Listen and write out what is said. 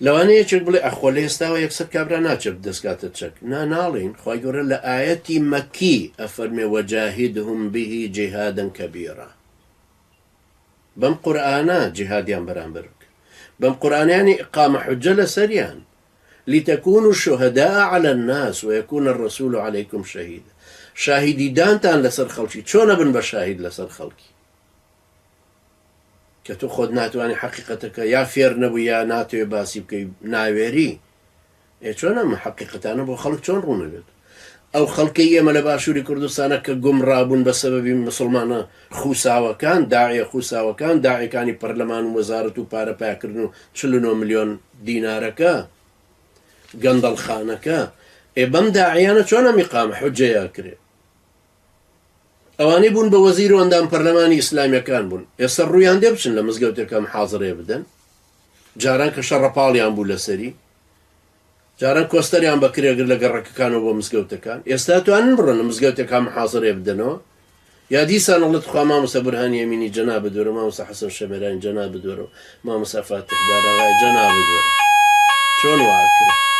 لەوانەیە چێک بڵێ ئەخۆ لە ئێستاوە یەکسەر کابرا ناچێت دەستکاتە چەک ناڵین خی گەورە لە ئاەتی مەکی ئەفەرمێ وەجاهیدهم به جیهادا کەبیرا بەم قورئانە جیهادیان بەرامبەر بەم قورئانیانی ئیقامە حجە لەسەریان لتكونوا شهداء على الناس ويكون الرسول عليكم شهيدا شاهدي دانتان لسر خلقي چۆنە بن بە شاهد لەسەر خەڵکی کە تۆ خۆت ناتوانانی حقیقەتەکە یا فێر نەبوو یا ناتوێ باسی بکەی ناوێری چۆن ئەمە حقیقەتانە بۆ خەڵک چۆن ڕوونەبێت ئەو خەڵکەی ئێمە لە باشووری کوردستانە کە گومڕابوون بە سەبەبی مسلمانە خوساوەکان داعیە خوساوەکان داعیەکانی پەرلەمان و وەزارەت و پارەپایکردن و 49 ملیۆن دینارەکە گەندەڵخانەکە بەم داعیانە چۆن ئەم ئیقامە حوجەیە کرێ ئەوانەی بوون بە وەزیر و ئەندام پەرلەمانی ئیسلامیەکان بوون ئێستا ڕوویان دێ بچن لە مزگەوتەکە محازڕێ بدەن جاران کە شەڕەپاڵیان بوو لەسەری جاران کۆستەریان بەکرێگر لە گەڕەکەکانەوە بۆ مزگەوتەکان ئێستا توانن بڕۆن لە مزگەوتەکان محازڕێ بدەنەوە یا دیسان ئەڵێت خوا مامۆستا بورهانی ئەمینی جەناب بدوێرە مامۆستا حەسەن شەمێرانی جەناب بدوێرە مامۆستا فاتح داراغای جەناب بدوێرە چۆن وا کرد